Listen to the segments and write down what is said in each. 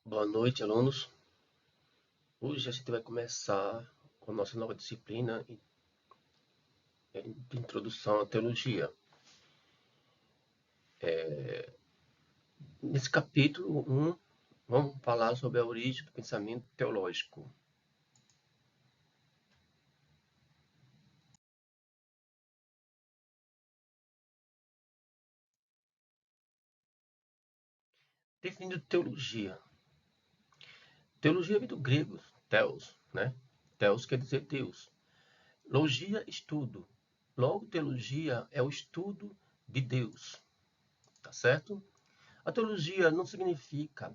Boa noite, alunos. Hoje a gente vai começar com a nossa nova disciplina de introdução à teologia. Nesse capítulo 1, vamos falar sobre a origem do pensamento teológico. Definindo teologia. Teologia vem do grego, theos, né? Theos quer dizer Deus. Logia, estudo. Logo, teologia é o estudo de Deus, tá certo? A teologia não significa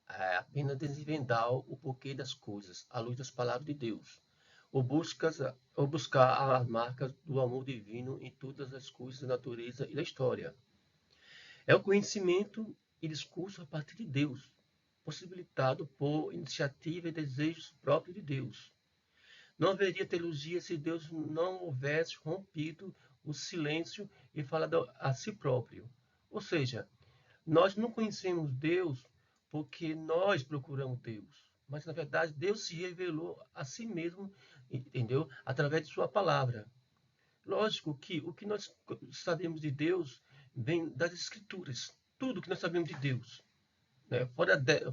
apenas desvendar o porquê das coisas à luz das palavras de Deus, ou buscar as marcas do amor divino em todas as coisas da natureza e da história. É o conhecimento e discurso a partir de Deus, possibilitado por iniciativa e desejos próprios de Deus. Não haveria teologia se Deus não houvesse rompido o silêncio e falado a si próprio. Ou seja, nós não conhecemos Deus porque nós procuramos Deus, mas na verdade Deus se revelou a si mesmo, entendeu? Através de sua palavra. Lógico que o que nós sabemos de Deus vem das Escrituras. Tudo que nós sabemos de Deus, né?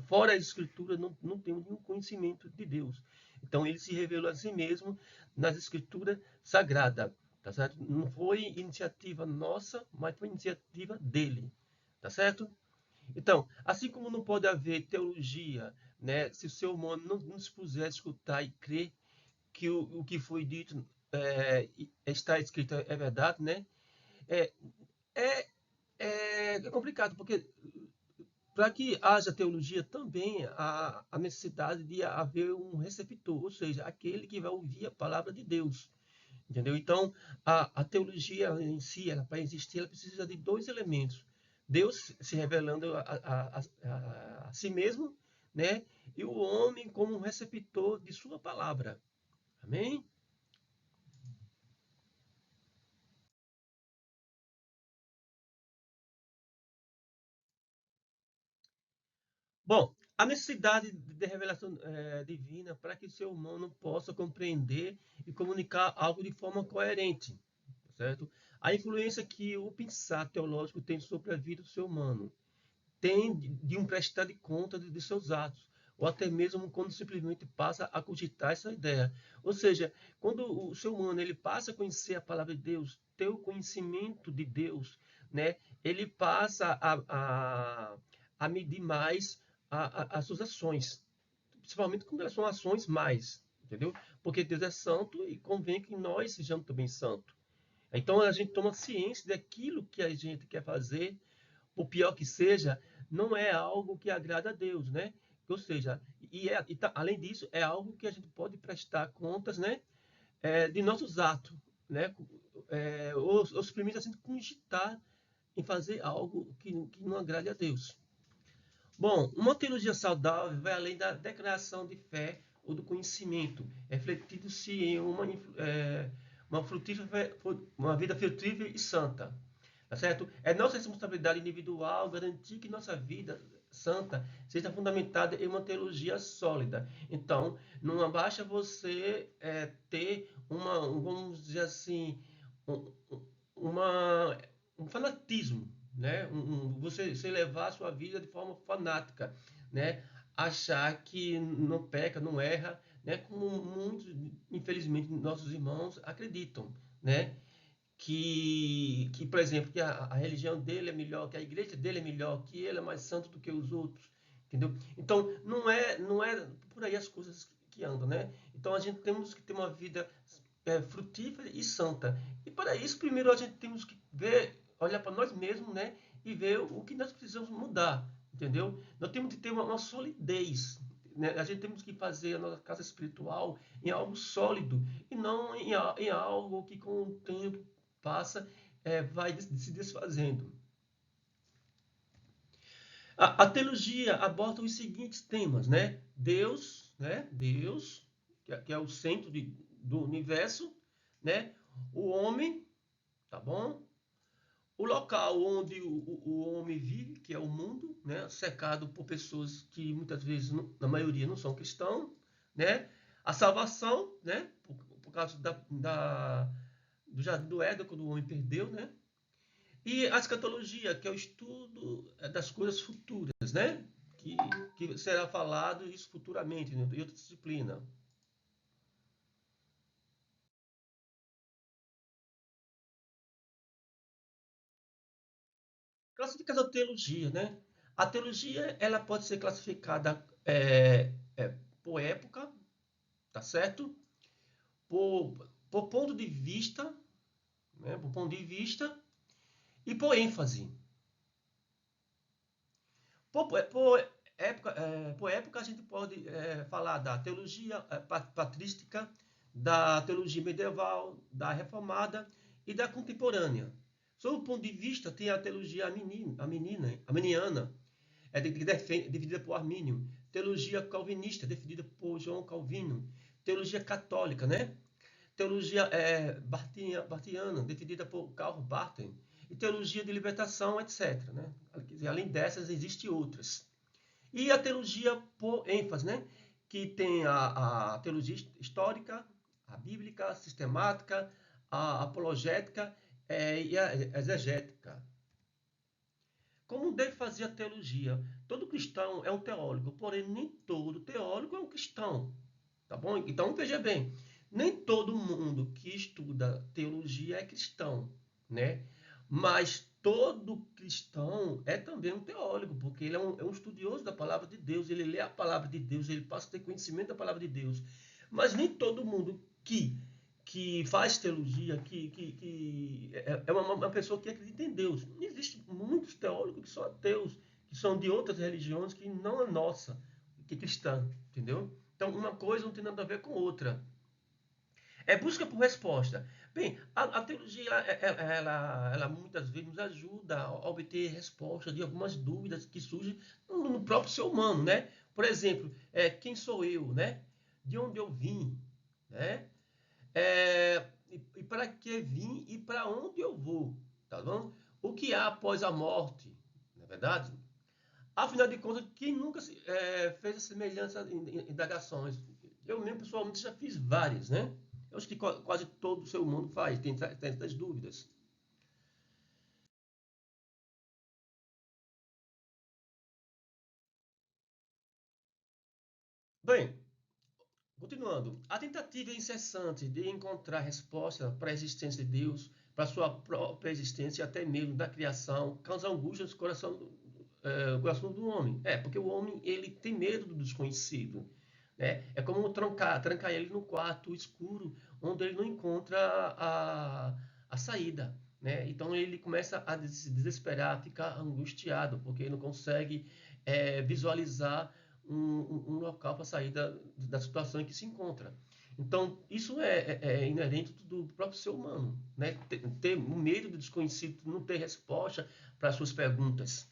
Fora a Escritura, não temos nenhum conhecimento de Deus. Então ele se revelou a si mesmo nas Escrituras Sagradas. Tá certo? Não foi iniciativa nossa, mas foi iniciativa dele. Tá certo? Então, assim como não pode haver teologia, né, se o ser humano não se puser a escutar e crer que o que foi dito está escrito é verdade, né? É, é, é complicado, porque para que haja teologia também há a necessidade de haver um receptor, ou seja, aquele que vai ouvir a palavra de Deus. Entendeu? Então, a teologia em si, para existir, ela precisa de dois elementos. Deus se revelando a si mesmo, né? E o homem como um receptor de sua palavra. Amém? Bom, a necessidade de revelação divina para que o ser humano possa compreender e comunicar algo de forma coerente, certo? A influência que o pensar teológico tem sobre a vida do ser humano tem de um prestar de conta de seus atos, ou até mesmo quando simplesmente passa a cogitar essa ideia. Ou seja, quando o ser humano ele passa a conhecer a palavra de Deus, ter o conhecimento de Deus, né, ele passa a medir mais as suas ações, principalmente quando elas são ações mais, entendeu? Porque Deus é santo e convém que nós sejamos também santos. Então a gente toma ciência daquilo que a gente quer fazer, o pior que seja, não é algo que agrada a Deus, né? Ou seja, além disso, é algo que a gente pode prestar contas, né? De nossos atos, né? Os primeiros assim cogitar em fazer algo que não agrade a Deus. Bom, uma teologia saudável vai além da declaração de fé ou do conhecimento, refletindo-se em uma, frutífera, uma vida frutífera e santa. Tá certo? É nossa responsabilidade individual garantir que nossa vida santa seja fundamentada em uma teologia sólida. Então, não basta você ter vamos dizer assim, um, uma, um fanatismo, né? Você levar a sua vida de forma fanática, né? Achar que não peca, não erra, né? Como muitos, infelizmente, nossos irmãos acreditam, né? Por exemplo, que a religião dele é melhor, que a igreja dele é melhor, que ele é mais santo do que os outros, entendeu? Então, não é por aí as coisas que andam, né? Então, a gente temos que ter uma vida frutífera e santa. E para isso, primeiro a gente temos que ver, olhar para nós mesmos, né? E ver o que nós precisamos mudar, entendeu? Nós temos que ter uma solidez, né? A gente temos que fazer a nossa casa espiritual em algo sólido e não em algo que com o tempo passa, vai se desfazendo. A teologia aborda os seguintes temas, né? Deus, né? Deus, que é o centro do universo, né? O homem, tá bom? o local onde o homem vive, que é o mundo, né, cercado por pessoas que muitas vezes, na maioria, não são cristãos, né, a salvação, né, por causa do jardim do Éden, quando o homem perdeu, né, e a escatologia, que é o estudo das coisas futuras, né, que, que será falado isso futuramente, né, em outra disciplina. Classificação da teologia, né? A teologia ela pode ser classificada por época, tá certo? Por ponto de vista, né? Por ponto de vista e por ênfase. Por época a gente pode falar da teologia patrística, da teologia medieval, da reformada e da contemporânea. Sob o ponto de vista, tem a teologia arminiana, dividida por Armínio. Teologia calvinista, definida por João Calvino. Teologia católica, né? Teologia bartiana, definida por Karl Barth. E teologia de libertação, etc. Né? Além dessas, existem outras. E a teologia por ênfase, né? Que tem a teologia histórica, a bíblica, a sistemática, a apologética e a exegética. Como deve fazer a teologia? Todo cristão é um teólogo, porém nem todo teólogo é um cristão. Tá bom? Então veja bem, nem todo mundo que estuda teologia é cristão, né? Mas todo cristão é também um teólogo, porque ele é um estudioso da palavra de Deus, ele lê a palavra de Deus, ele passa a ter conhecimento da palavra de Deus. Mas nem todo mundo que faz teologia, que é uma pessoa que acredita em Deus. Existem muitos teólogos que são ateus, que são de outras religiões que não a nossa, que é cristã, entendeu? Então, uma coisa não tem nada a ver com outra. É busca por resposta. Bem, a teologia, ela muitas vezes nos ajuda a obter resposta de algumas dúvidas que surgem no próprio ser humano, né? Por exemplo, quem sou eu, né? De onde eu vim, né? E para que vim e para onde eu vou, tá bom? O que há após a morte, não é verdade? Afinal de contas, quem nunca fez a semelhança em indagações? Eu mesmo, pessoalmente, já fiz várias, né? Eu acho que quase todo o ser humano faz, tem essas dúvidas. Bem, continuando. A tentativa incessante de encontrar resposta para a existência de Deus, para a sua própria existência e até mesmo da criação, causa angústia no coração do homem. Porque o homem ele tem medo do desconhecido. Né? É como trancar ele no quarto escuro, onde ele não encontra a saída. Né? Então ele começa a se desesperar, a ficar angustiado, porque ele não consegue visualizar um local para sair da situação em que se encontra. Então, isso é inerente do próprio ser humano, né? Ter o medo do desconhecido, não ter resposta para as suas perguntas.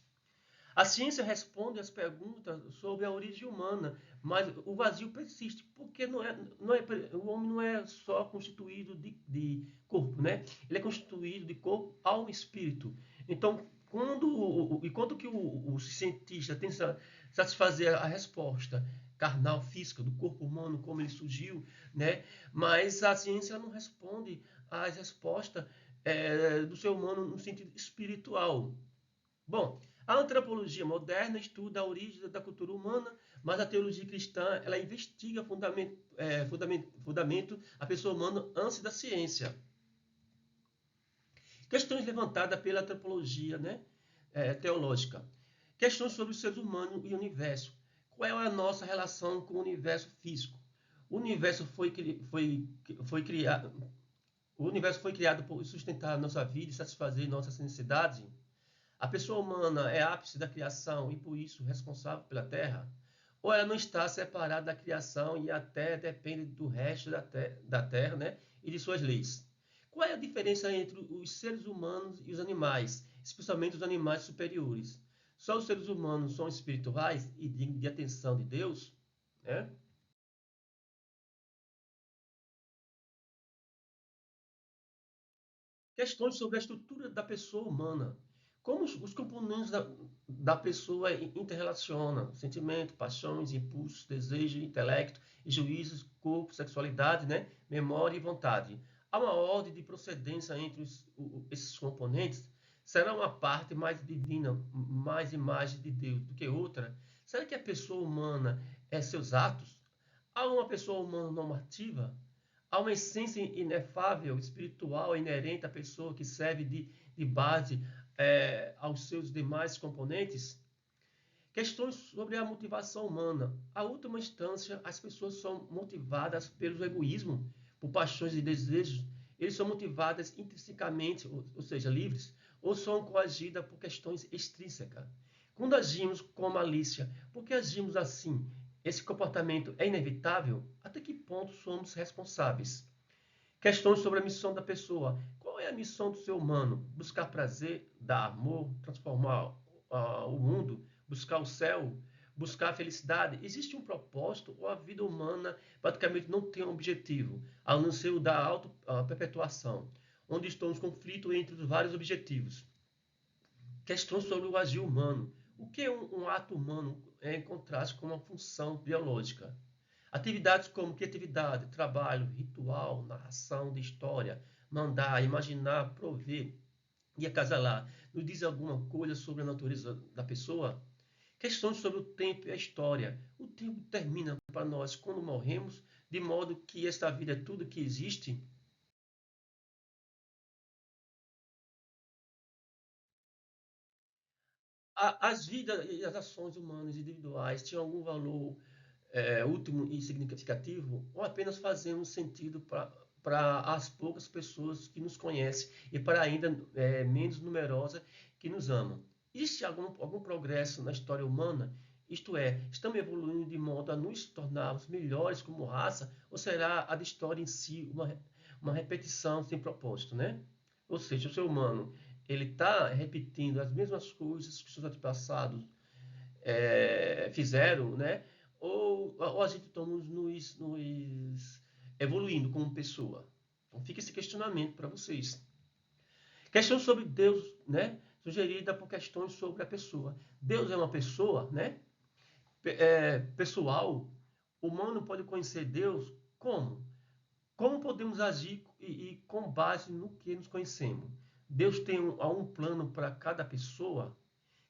A ciência responde às perguntas sobre a origem humana, mas o vazio persiste, porque o homem não é só constituído de corpo, né? Ele é constituído de corpo, alma e espírito. Então, enquanto que o cientista tem que satisfazer a resposta carnal, física, do corpo humano, como ele surgiu, né? Mas a ciência não responde às respostas do ser humano no sentido espiritual. Bom, a antropologia moderna estuda a origem da cultura humana, mas a teologia cristã ela investiga fundamento a pessoa humana antes da ciência. Questões levantadas pela antropologia, né, teológica. Questões sobre o ser humano e o universo. Qual é a nossa relação com o universo físico? O universo foi criado. O universo foi criado para sustentar a nossa vida e satisfazer nossas necessidades. A pessoa humana é ápice da criação e por isso responsável pela Terra? Ou ela não está separada da criação e até depende do resto da Terra, né? E de suas leis? Qual é a diferença entre os seres humanos e os animais, especialmente os animais superiores? Só os seres humanos são espirituais e dignos de atenção de Deus? Né? Questões sobre a estrutura da pessoa humana. Como os componentes da pessoa interrelacionam sentimento, paixões, impulsos, desejo, intelecto e juízos, corpo, sexualidade, né? Memória e vontade. Há uma ordem de procedência entre esses componentes? Será uma parte mais divina, mais imagem de Deus do que outra? Será que a pessoa humana é seus atos? Há uma pessoa humana normativa? Há uma essência inefável, espiritual, inerente à pessoa que serve de base aos seus demais componentes? Questões sobre a motivação humana. A última instância, as pessoas são motivadas pelo egoísmo, por paixões e desejos. Eles são motivadas intrinsecamente, ou seja, livres, ou são coagidas por questões extrínsecas. Quando agimos com malícia, por que agimos assim? Esse comportamento é inevitável? Até que ponto somos responsáveis? Questões sobre a missão da pessoa. Qual é a missão do ser humano? Buscar prazer, dar amor, transformar o mundo, buscar o céu, buscar a felicidade? Existe um propósito ou a vida humana praticamente não tem um objetivo, a não ser o da auto-perpetuação, onde estão os conflitos entre os vários objetivos? Questões sobre o agir humano. O que é um ato humano em contraste com uma função biológica? Atividades como criatividade, trabalho, ritual, narração de história, mandar, imaginar, prover e acasalar, nos diz alguma coisa sobre a natureza da pessoa? Questões sobre o tempo e a história. O tempo termina para nós quando morremos, de modo que esta vida é tudo que existe? As vidas e as ações humanas individuais tinham algum valor último e significativo, ou apenas fazemos sentido para as poucas pessoas que nos conhecem e para ainda menos numerosas que nos amam? Existe algum progresso na história humana? Isto é, estamos evoluindo de modo a nos tornarmos melhores como raça, ou será a história em si uma repetição sem propósito, né? Ou seja, o ser humano ele está repetindo as mesmas coisas que os seus antepassados fizeram, né? Ou a gente estamos nos evoluindo como pessoa? Então fica esse questionamento para vocês. Questão sobre Deus, né? Sugerida por questões sobre a pessoa. Deus é uma pessoa, né? Pessoal. O humano pode conhecer Deus como? Como podemos agir e com base no que nos conhecemos? Deus tem um plano para cada pessoa?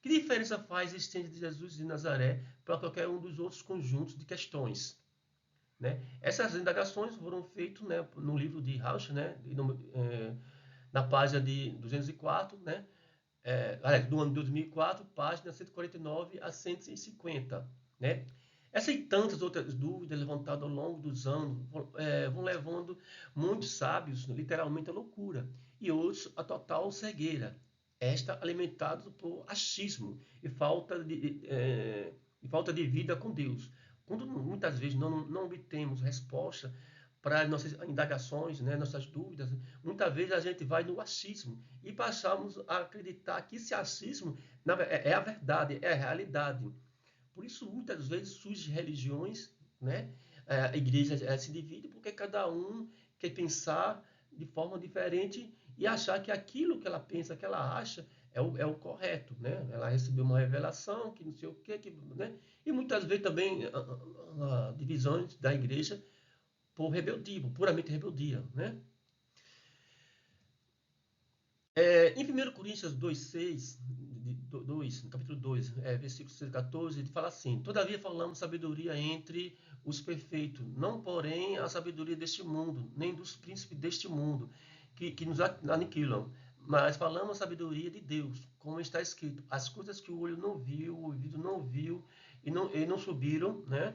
Que diferença faz a existência de Jesus de Nazaré para qualquer um dos outros conjuntos de questões? Né? Essas indagações foram feitas, né, no livro de Rausch, né, na página de 204, né, do ano de 2004, página 149 a 150. Né? Essas e tantas outras dúvidas levantadas ao longo dos anos vão levando muitos sábios, literalmente, à loucura, e outros à total cegueira. Esta alimentada por achismo e falta de vida com Deus. Quando muitas vezes não obtemos resposta para nossas indagações, né, nossas dúvidas, muitas vezes a gente vai no achismo e passamos a acreditar que esse achismo é a verdade, é a realidade. Por isso, muitas vezes surgem religiões, né? A igreja se divide porque cada um quer pensar de forma diferente e achar que aquilo que ela pensa, que ela acha, é o correto, né? Ela recebeu uma revelação, que não sei o quê, né? E muitas vezes também divisões da igreja por rebeldia, por puramente rebeldia, né? Em 1 Coríntios 2,6, no capítulo 2, versículo 6 14, ele fala assim: Todavia falamos sabedoria entre os perfeitos, não porém a sabedoria deste mundo, nem dos príncipes deste mundo, que nos aniquilam, mas falamos a sabedoria de Deus, como está escrito: as coisas que o olho não viu, o ouvido não viu, e não subiram, né?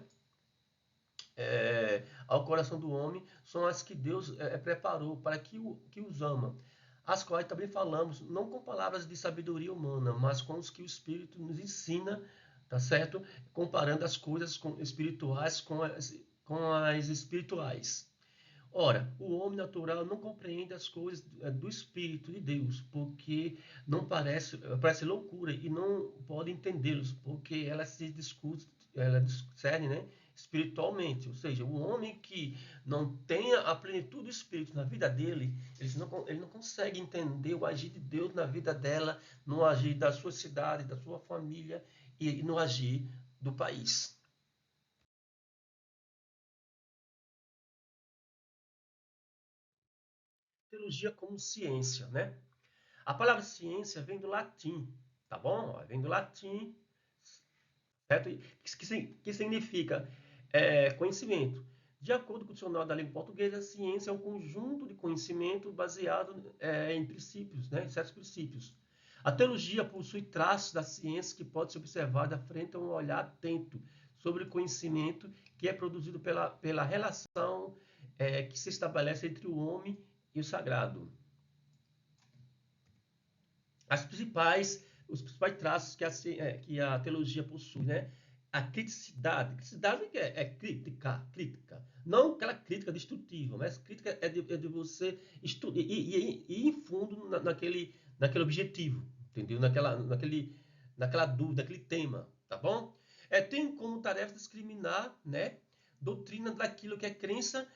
Ao coração do homem são as que Deus preparou para que os ama, as quais também falamos, não com palavras de sabedoria humana, mas com os que o Espírito nos ensina, tá certo? Comparando as coisas espirituais com as espirituais. Ora, o homem natural não compreende as coisas do Espírito de Deus, porque não parece loucura e não pode entendê-los, porque ela se discute, ela discerne, né? espiritualmente. Ou seja, o homem que não tenha a plenitude do Espírito na vida dele, ele não consegue entender o agir de Deus na vida dela, no agir da sua cidade, da sua família e no agir do país. Teologia como ciência, né? A palavra ciência vem do latim, tá bom? Vem do latim, certo? Que significa conhecimento. De acordo com o dicionário da língua portuguesa, a ciência é um conjunto de conhecimento baseado em princípios, né? Em certos princípios. A teologia possui traços da ciência que pode ser observada frente a um olhar atento sobre o conhecimento que é produzido pela relação que se estabelece entre o homem e o sagrado. Os principais traços que a teologia possui, né? A criticidade. Criticidade é crítica. Não aquela crítica destrutiva, mas crítica é de você estudar e ir em fundo naquele objetivo, entendeu? Naquela dúvida, naquele tema, tá bom? Tem como tarefa discriminar, né? Doutrina daquilo que é crença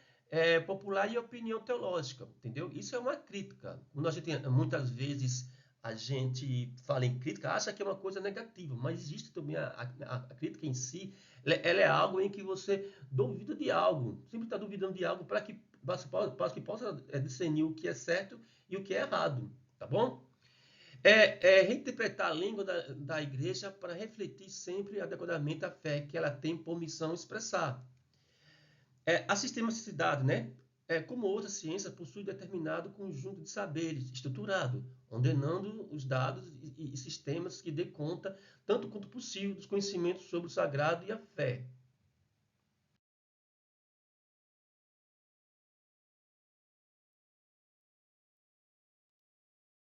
popular e opinião teológica, entendeu? Isso é uma crítica. Quando a gente muitas vezes a gente fala em crítica, acha que é uma coisa negativa, mas existe também a crítica em si, ela é algo em que você duvida de algo, sempre está duvidando de algo para que possa discernir o que é certo e o que é errado, tá bom? Reinterpretar a língua da igreja para refletir sempre adequadamente a fé que ela tem por missão expressar. A sistematicidade, né? Como outra ciência, possui determinado conjunto de saberes estruturado, ordenando os dados e sistemas que dê conta, tanto quanto possível, dos conhecimentos sobre o sagrado e a fé.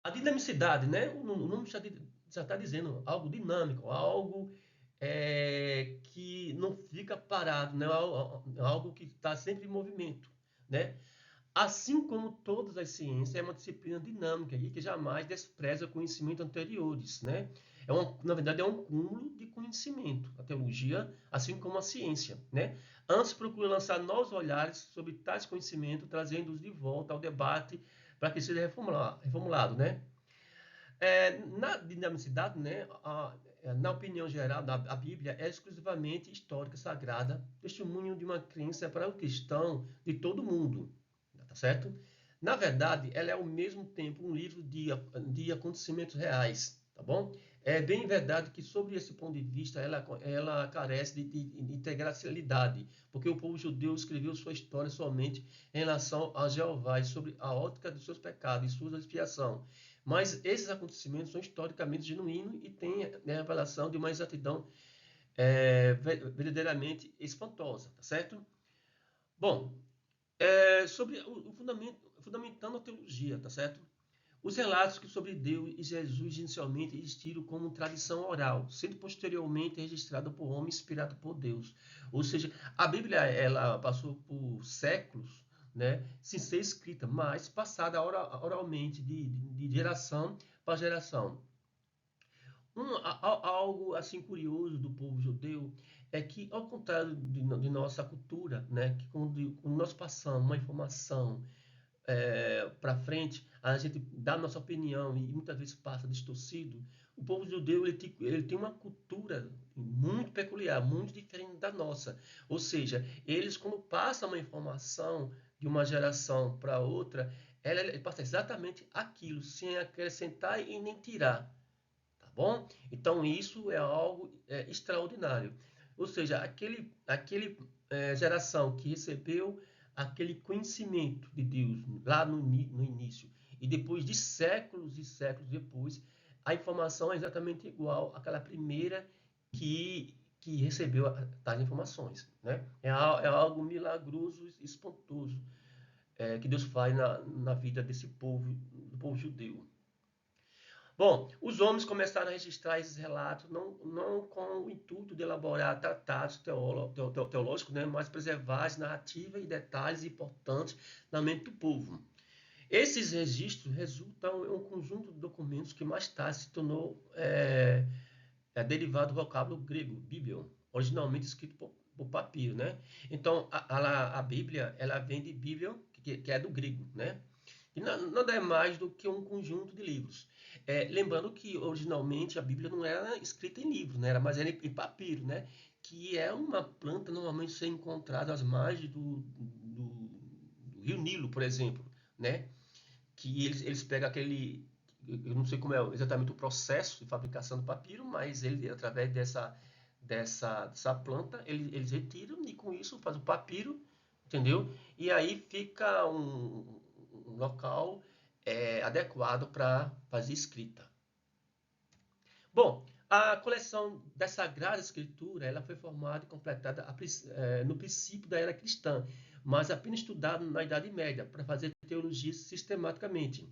A dinamicidade, né? O nome já está dizendo algo dinâmico, algo que não fica parado, né? Algo que está sempre em movimento, né? Assim como todas as ciências, é uma disciplina dinâmica e que jamais despreza conhecimentos anteriores, né? Na verdade, é um cúmulo de conhecimento, a teologia, assim como a ciência, né? Antes procura lançar novos olhares sobre tais conhecimentos, trazendo-os de volta ao debate para que seja reformulado, né? Na dinamicidade, né, na opinião geral, a Bíblia é exclusivamente histórica, sagrada, testemunho de uma crença para o cristão de todo mundo, tá certo? Na verdade, ela é ao mesmo tempo um livro de acontecimentos reais, tá bom? É bem verdade que, sobre esse ponto de vista, ela carece de integralidade, porque o povo judeu escreveu sua história somente em relação a Jeová e sobre a ótica dos seus pecados e sua expiação. Mas esses acontecimentos são historicamente genuínos e têm, né, a revelação de uma exatidão verdadeiramente espantosa, tá certo? Bom, sobre o fundamentando a teologia, tá certo? Os relatos que sobre Deus e Jesus inicialmente existiram como tradição oral, sendo posteriormente registrada por homem inspirado por Deus. Ou seja, a Bíblia ela passou por séculos, né, sem ser escrita, mas passada oralmente de geração para geração. Algo assim curioso do povo judeu é que, ao contrário de nossa cultura, né, que quando nós passamos uma informação para frente, a gente dá a nossa opinião e muitas vezes passa distorcido. O povo judeu ele tem uma cultura muito peculiar, muito diferente da nossa. Ou seja, eles quando passam uma informação de uma geração para outra, ele passa exatamente aquilo, sem acrescentar e nem tirar, tá bom? Então isso é algo extraordinário. Ou seja, aquele geração que recebeu aquele conhecimento de Deus lá no início e depois de séculos e séculos depois, a informação é exatamente igual àquela primeira que recebeu tais informações, né? É algo milagroso e espantoso que Deus faz na vida desse povo, do povo judeu. Bom, os homens começaram a registrar esses relatos não com o intuito de elaborar tratados teológicos, né, mas preservar as narrativas e detalhes importantes na mente do povo. Esses registros resultam em um conjunto de documentos que mais tarde se tornou derivado do vocábulo grego, Biblion, originalmente escrito por papiro, né? Então, a Bíblia, ela vem de Bíblia, que é do grego, né? E nada é mais do que um conjunto de livros. Lembrando que originalmente a Bíblia não era escrita em livros, né? Mas era em papiro, né? Que é uma planta normalmente ser encontrada às margens do Rio Nilo, por exemplo, né? Que eles pegam aquele, eu não sei como é exatamente o processo de fabricação do papiro, mas ele através dessa planta eles retiram e com isso faz o papiro, entendeu? E aí fica um local adequado para fazer escrita. Bom, a coleção da Sagrada Escritura ela foi formada e completada no princípio da era cristã, mas apenas estudada na Idade Média para fazer teologia sistematicamente.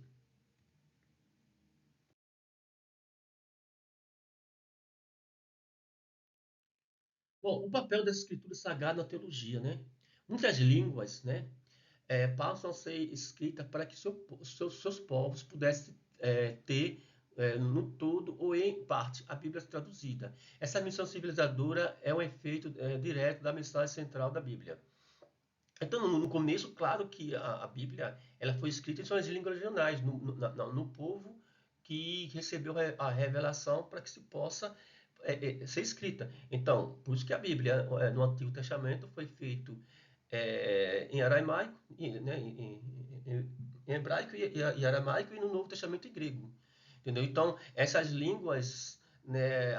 Bom, o papel das escrituras sagradas na teologia, né? Muitas línguas, né, passam a ser escritas para que seus povos pudessem ter no todo ou em parte a Bíblia traduzida. Essa missão civilizadora é um efeito direto da mensagem central da Bíblia. Então, no começo, claro que a Bíblia ela foi escrita em suas línguas regionais, no povo que recebeu a revelação para que se possa ser escrita. Então, por isso que a Bíblia no Antigo Testamento foi feito em aramaico, né, em hebraico e aramaico e no Novo Testamento em grego. Entendeu? Então, essas línguas, né,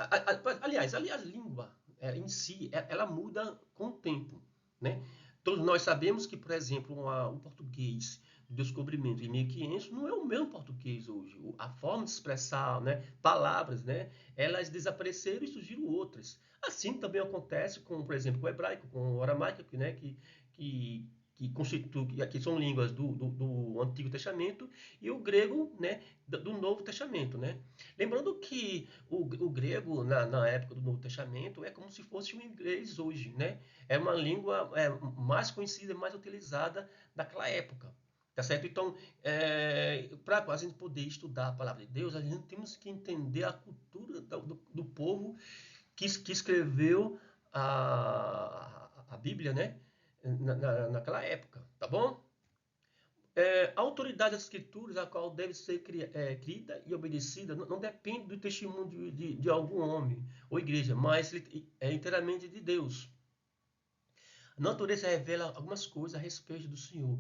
aliás, a língua em si, ela muda com o tempo, né? Todos nós sabemos que, por exemplo, o português do descobrimento em 1500 não é o mesmo português hoje. A forma de expressar, né, palavras, né, elas desapareceram e surgiram outras. Assim também acontece com, por exemplo, com o hebraico, com o aramaico, né, que, que são línguas do Antigo Testamento, e o grego, né, do Novo Testamento, né? Lembrando que o grego, na época do Novo Testamento, é como se fosse o inglês hoje, né? É uma língua mais conhecida, mais utilizada naquela época. Tá certo? Então, para a gente poder estudar a palavra de Deus, a gente temos que entender a cultura do povo que escreveu a Bíblia, né? Naquela época, tá bom? A autoridade das escrituras, a qual deve ser crida e obedecida, não depende do testemunho de algum homem ou igreja, mas é inteiramente de Deus. A natureza revela algumas coisas a respeito do Senhor.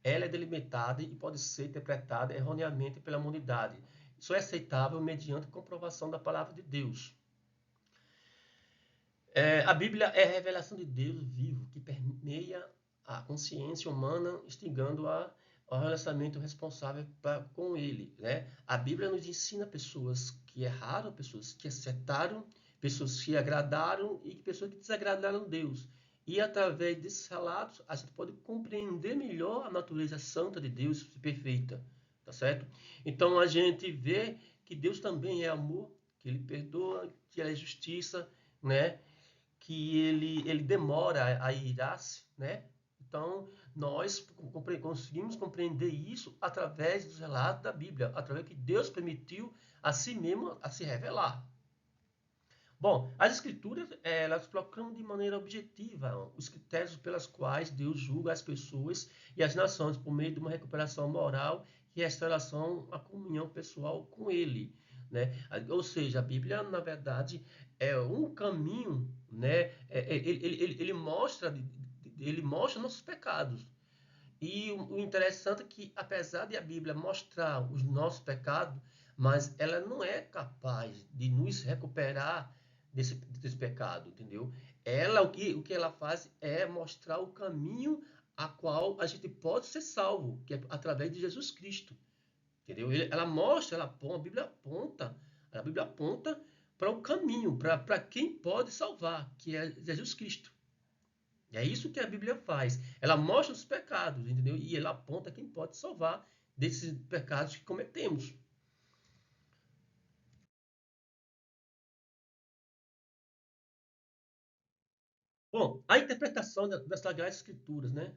Ela é delimitada e pode ser interpretada erroneamente pela humanidade. Isso é aceitável mediante comprovação da palavra de Deus. A Bíblia é a revelação de Deus vivo que permeia a consciência humana, instigando ao relacionamento responsável com Ele. Né? A Bíblia nos ensina pessoas que erraram, pessoas que acertaram, pessoas que agradaram e pessoas que desagradaram Deus. E através desses relatos, a gente pode compreender melhor a natureza santa de Deus perfeita. Tá certo? Então a gente vê que Deus também é amor, que Ele perdoa, que Ele é justiça, né? Que ele demora a irar-se, né? Então, nós conseguimos compreender isso através dos relatos da Bíblia, através que Deus permitiu a si mesmo a se revelar. Bom, as escrituras, elas proclamam de maneira objetiva os critérios pelos quais Deus julga as pessoas e as nações por meio de uma recuperação moral e restauração à comunhão pessoal com Ele, né? Ou seja, a Bíblia, na verdade, é um caminho, né? Ele mostra nossos pecados. E o interessante é que, apesar de a Bíblia mostrar os nossos pecados, mas ela não é capaz de nos recuperar desse pecado, entendeu? Ela, o que ela faz é mostrar o caminho a qual a gente pode ser salvo, que é através de Jesus Cristo, entendeu? Ela mostra, a Bíblia aponta para o caminho, para quem pode salvar, que é Jesus Cristo. É isso que a Bíblia faz. Ela mostra os pecados, entendeu? E ela aponta quem pode salvar desses pecados que cometemos. Bom, a interpretação das Sagradas Escrituras, né?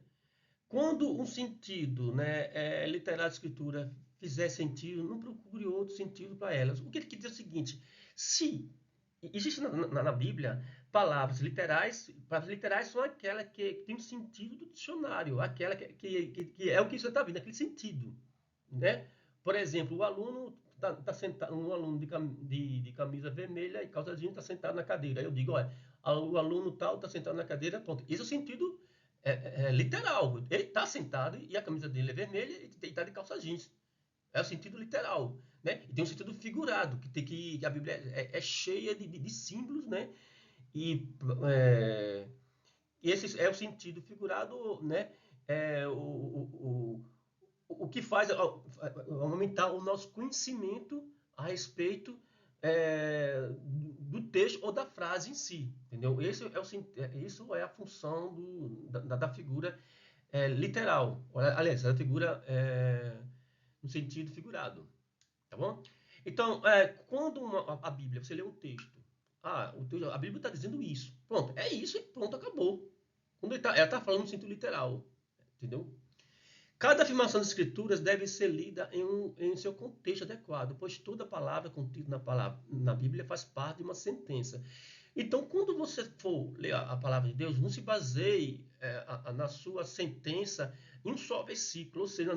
Quando um sentido, né, literal da Escritura fizer sentido, não procure outro sentido para elas. O que ele quer dizer é o seguinte: se existe na Bíblia palavras literais. Palavras literais são aquelas que tem um sentido do dicionário, aquela que é o que você está vendo, aquele sentido, né? Por exemplo, o aluno tá sentado, um aluno de camisa vermelha e calça jeans está sentado na cadeira. Aí eu digo, olha, o aluno tal está sentado na cadeira, pronto. Esse é o sentido literal. Ele está sentado e a camisa dele é vermelha e ele está de calça jeans. É o sentido literal, né? E tem um sentido figurado, que a Bíblia é cheia de símbolos, né? E esse é o sentido figurado, né? É, o que faz aumentar o nosso conhecimento a respeito do texto ou da frase em si, entendeu? Isso é a função da figura literal, aliás, da figura no sentido figurado, tá bom? Então, quando a Bíblia, você lê um texto, a Bíblia está dizendo isso, pronto, é isso e pronto, acabou. Quando ela está falando no sentido literal, entendeu? Cada afirmação das Escrituras deve ser lida em seu contexto adequado, pois toda palavra contida na Bíblia faz parte de uma sentença. Então, quando você for ler a palavra de Deus, não se baseie na sua sentença em um só versículo, ou seja,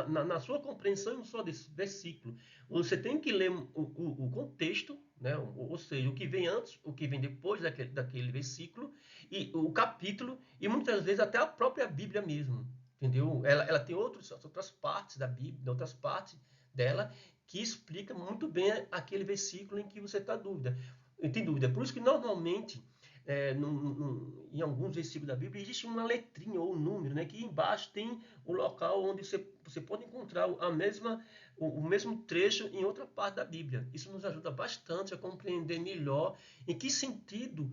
na sua compreensão em um só versículo. Você tem que ler o contexto, né? Ou seja, o que vem antes, o que vem depois daquele versículo, e o capítulo, e muitas vezes até a própria Bíblia mesmo. Entendeu? Ela tem outras partes da Bíblia, outras partes dela, que explica muito bem aquele versículo em que você está dúvida. Tem dúvida. Por isso que normalmente, em alguns versículos da Bíblia, existe uma letrinha ou um número, né? Que embaixo tem o local onde você pode encontrar o mesmo trecho em outra parte da Bíblia. Isso nos ajuda bastante a compreender melhor em que sentido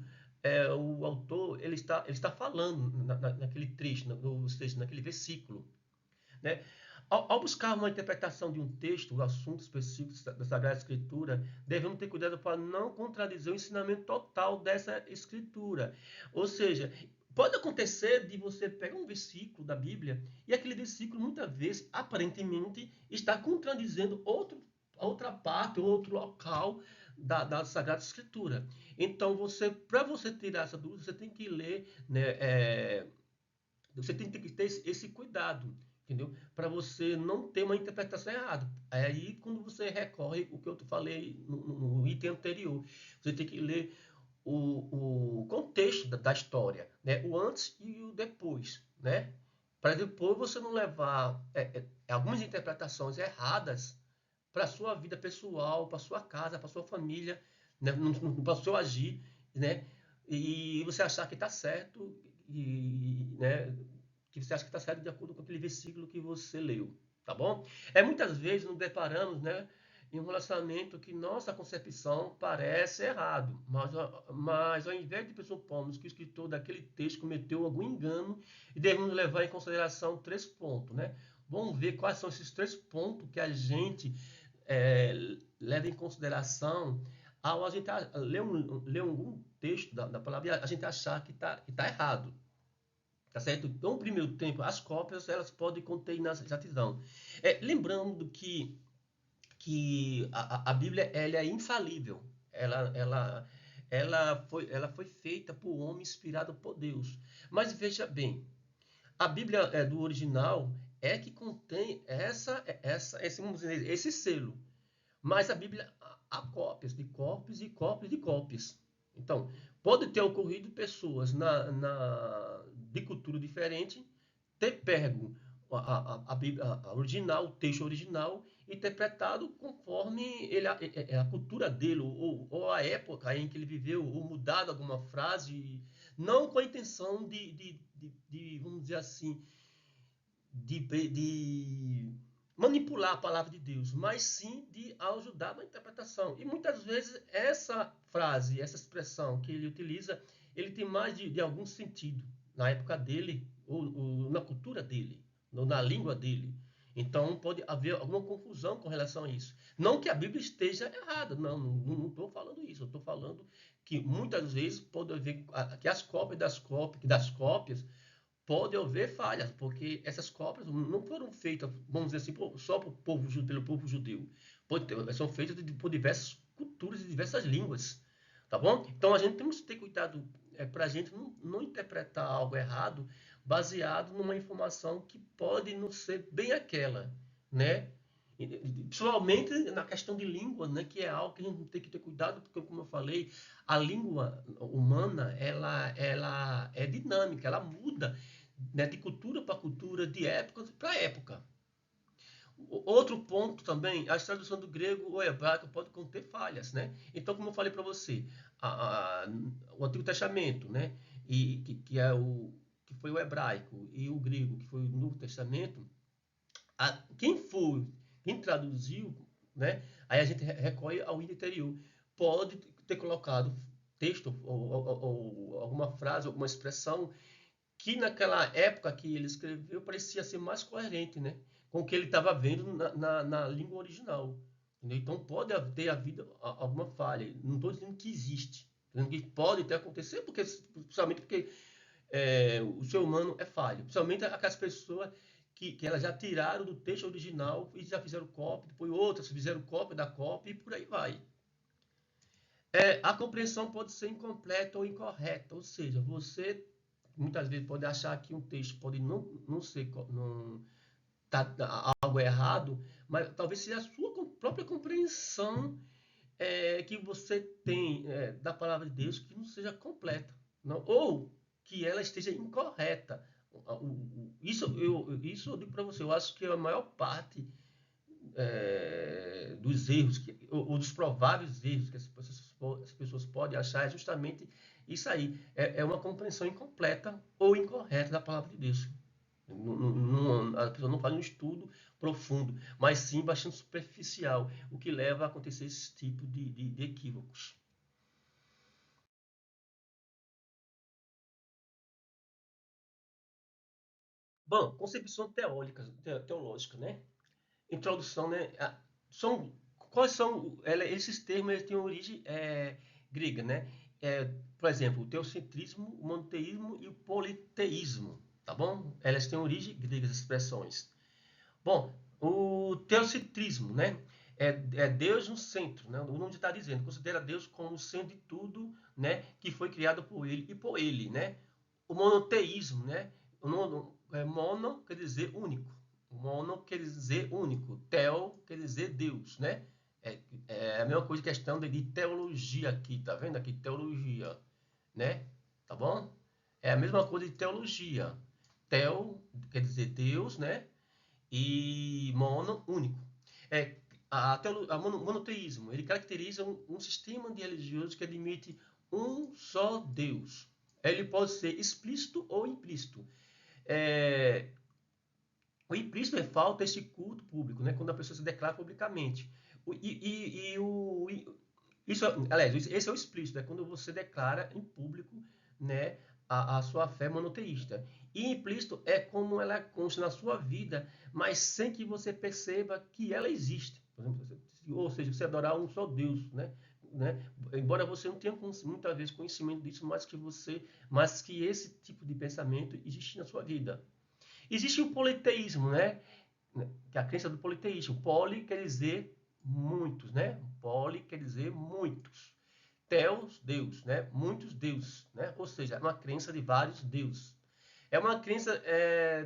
o autor ele está falando naquele trecho, naquele versículo, né? Ao buscar uma interpretação de um texto, o assunto específico da Sagrada Escritura, devemos ter cuidado para não contradizer o ensinamento total dessa Escritura. Ou seja, pode acontecer de você pegar um versículo da Bíblia e aquele versículo, muitas vezes, aparentemente, está contradizendo outra parte, outro local da Sagrada Escritura. Então, para você tirar essa dúvida, você tem que ler, né, você tem que ter esse cuidado, entendeu? Para você não ter uma interpretação errada. Aí, quando você recorre, o que eu falei no item anterior, você tem que ler o contexto da história, né? O antes e o depois, né? Para depois você não levar algumas interpretações erradas para a sua vida pessoal, para a sua casa, para a sua família, né? Para o seu agir, né? E você achar que está certo, né? Que você acha que está certo de acordo com aquele versículo que você leu, tá bom? Muitas vezes nos deparamos, né, em um relacionamento que nossa concepção parece errado, mas ao invés de pressupormos que o escritor daquele texto cometeu algum engano, devemos levar em consideração 3 pontos, né? Vamos ver quais são esses 3 pontos que a gente é, leva em consideração ao a gente ler um texto da palavra e a gente achar que tá errado. Tá certo? Então, no primeiro tempo, as cópias elas podem conter inexatidão. Lembrando que a Bíblia ela é infalível. Ela foi feita por um homem inspirado por Deus. Mas veja bem, a Bíblia do original é que contém vamos dizer, esse selo. Mas a Bíblia há cópias de cópias e cópias de cópias. Então, pode ter ocorrido pessoas de cultura diferente ter pego a Bíblia a original, o texto original, interpretado conforme a cultura dele, ou a época em que ele viveu, ou mudado alguma frase, não com a intenção vamos dizer assim, de manipular a palavra de Deus, mas sim de ajudar na interpretação. E muitas vezes essa frase, essa expressão que ele utiliza, ele tem mais de algum sentido na época dele, ou na cultura dele, ou na língua dele. Então pode haver alguma confusão com relação a isso. Não que a Bíblia esteja errada, não estou falando isso. Eu estou falando que muitas vezes pode haver que as cópias das cópias pode haver falhas, porque essas cópias não foram feitas, vamos dizer assim, só pelo povo judeu. São feitas por diversas culturas e diversas línguas. Tá bom? Então a gente temos que ter cuidado para a gente não interpretar algo errado baseado numa informação que pode não ser bem aquela, né? Principalmente na questão de língua, né? Que é algo que a gente tem que ter cuidado, porque, como eu falei, a língua humana ela é dinâmica, ela muda, né? De cultura para cultura, de época para época. Outro ponto também, a tradução do grego ou hebraico pode conter falhas, né? Então, como eu falei para você, o Antigo Testamento, né? Que é que foi o hebraico e o grego, que foi o Novo Testamento, quem traduziu, né? Aí a gente recorre ao interior. Pode ter colocado texto ou alguma frase, alguma expressão que naquela época que ele escreveu parecia ser mais coerente, né? Com o que ele estava vendo na língua original. Entendeu? Então pode ter havido alguma falha. Não estou dizendo que existe. Estou dizendo que pode ter acontecido, principalmente porque o ser humano é falho. Principalmente aquelas pessoas que elas já tiraram do texto original e já fizeram cópia, depois outras fizeram cópia da cópia e por aí vai. A compreensão pode ser incompleta ou incorreta, ou seja, você muitas vezes pode achar que um texto pode não ser não, algo errado, mas talvez seja a sua própria compreensão que você tem da palavra de Deus que não seja completa, não, ou que ela esteja incorreta. Isso eu digo para você, eu acho que a maior parte dos erros, ou dos prováveis erros que as pessoas podem achar é justamente isso aí. É uma compreensão incompleta ou incorreta da palavra de Deus. A pessoa não faz um estudo profundo, mas sim bastante superficial, o que leva a acontecer esse tipo de equívocos. Bom, concepção teológica, né? Introdução, né? São, quais são esses termos? Eles têm origem grega, né? Por exemplo, o teocentrismo, o monoteísmo e o politeísmo, tá bom? Elas têm origem grega, as expressões. Bom, o teocentrismo, né? É Deus no centro, né? O nome está dizendo, considera Deus como o centro de tudo, né? Que foi criado por ele e por ele, né? O monoteísmo, né? Mono quer dizer único. Mono quer dizer único. Teo quer dizer Deus, né? É, é a mesma coisa, questão de teologia aqui, tá vendo aqui? Teologia, né? Tá bom? É a mesma coisa de teologia. Teo quer dizer Deus, né? E mono, único. É, monoteísmo, ele caracteriza um sistema de religioso que admite um só Deus. Ele pode ser explícito ou implícito. É, o implícito falta esse culto público, né? Quando a pessoa se declara publicamente. Isso, aliás, esse é o explícito, é quando você declara em público, né, a sua fé monoteísta. E implícito é como ela consta na sua vida, mas sem que você perceba que ela existe. Por exemplo, ou seja, você adorar um só Deus, né? Embora você não tenha muitas vezes conhecimento disso, mas que esse tipo de pensamento existe na sua vida. Existe o politeísmo, né? Que é a crença do politeísmo. Poli quer dizer muitos, né? Poli quer dizer muitos. Theos, Deus, né? Muitos deuses, né? Ou seja, é uma crença de vários deuses. É uma crença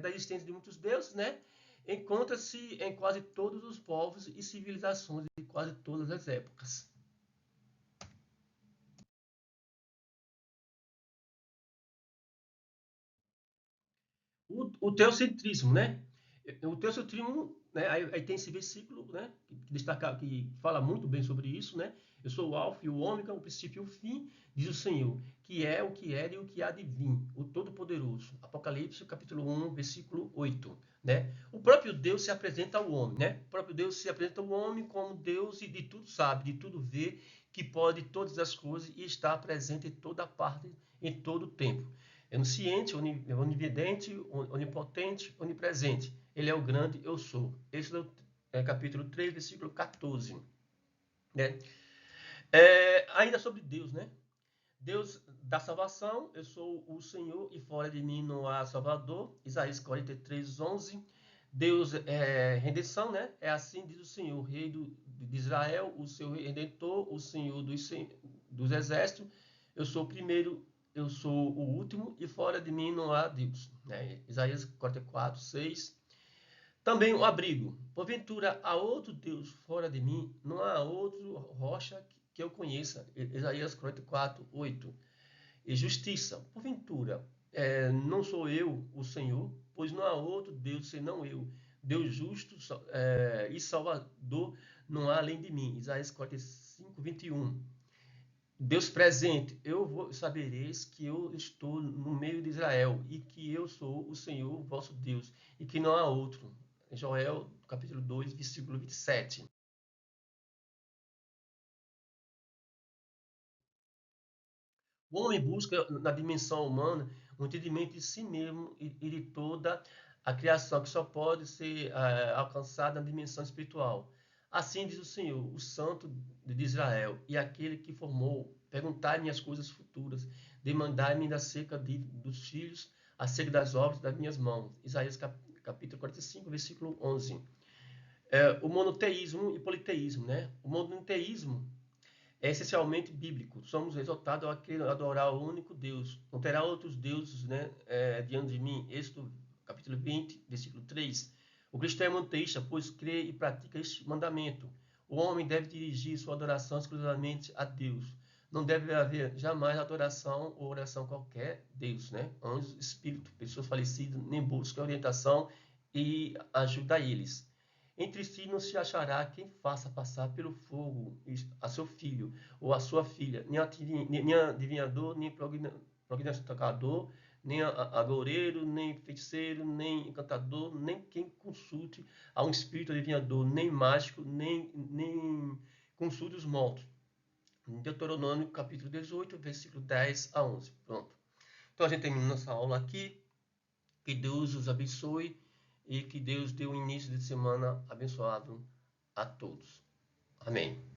da existência de muitos deuses, né? Encontra-se em quase todos os povos e civilizações de quase todas as épocas. O teocentrismo, né? O teocentrismo, né? Aí tem esse versículo, né? Que fala muito bem sobre isso, né? Eu sou o alfa e o ômega, o princípio e o fim, diz o Senhor, que é o que era e o que há de vir, o Todo-Poderoso. Apocalipse, capítulo 1, versículo 8, né? O próprio Deus se apresenta ao homem, né? O próprio Deus se apresenta ao homem como Deus e de tudo sabe, de tudo vê, que pode todas as coisas e está presente em toda parte, em todo o tempo. É onisciente, onividente, onipotente, onipresente. Ele é o grande eu sou. Esse é o capítulo 3, versículo 14. Né? Ainda sobre Deus, né? Deus da salvação, eu sou o Senhor e fora de mim não há Salvador. Isaías 43, 11. Deus é redenção, né? É assim diz o Senhor, Rei de Israel, o seu Redentor, o Senhor dos exércitos, eu sou o primeiro, eu sou o último, e fora de mim não há Deus. Né? Isaías 44, 6. Também o abrigo. Porventura há outro Deus fora de mim, não há outro rocha que eu conheça. Isaías 44, 8. E justiça. Porventura, não sou eu o Senhor, pois não há outro Deus senão eu. Deus justo e salvador não há além de mim. Isaías 45, 21. Deus presente, sabereis que eu estou no meio de Israel e que eu sou o Senhor vosso Deus e que não há outro. Joel, capítulo 2, versículo 27. O homem busca na dimensão humana um entendimento de si mesmo e de toda a criação, que só pode ser alcançada na dimensão espiritual. Assim diz o Senhor, o Santo de Israel, e aquele que formou, perguntai-me as coisas futuras, demandai-me acerca dos filhos, acerca das obras das minhas mãos. Isaías capítulo 45, versículo 11. O monoteísmo e politeísmo, né? O monoteísmo é essencialmente bíblico. Somos exortados a adorar o único Deus. Não terá outros deuses, né, diante de mim. Êxodo, capítulo 20, versículo 3. O cristão é monoteísta, pois crê e pratica este mandamento. O homem deve dirigir sua adoração exclusivamente a Deus. Não deve haver jamais adoração ou oração a qualquer Deus, né? Anjos, espírito, pessoas falecidas, nem busca orientação e ajuda a eles. Entre si não se achará quem faça passar pelo fogo a seu filho ou a sua filha, nem adivinhador, nem prognosticador, nem agoureiro, nem feiticeiro, nem encantador, nem quem consulte a um espírito adivinhador, nem mágico, nem consulte os mortos. Deuteronômio capítulo 18, versículo 10 a 11. Pronto. Então a gente termina nossa aula aqui. Que Deus os abençoe e que Deus dê um início de semana abençoado a todos. Amém.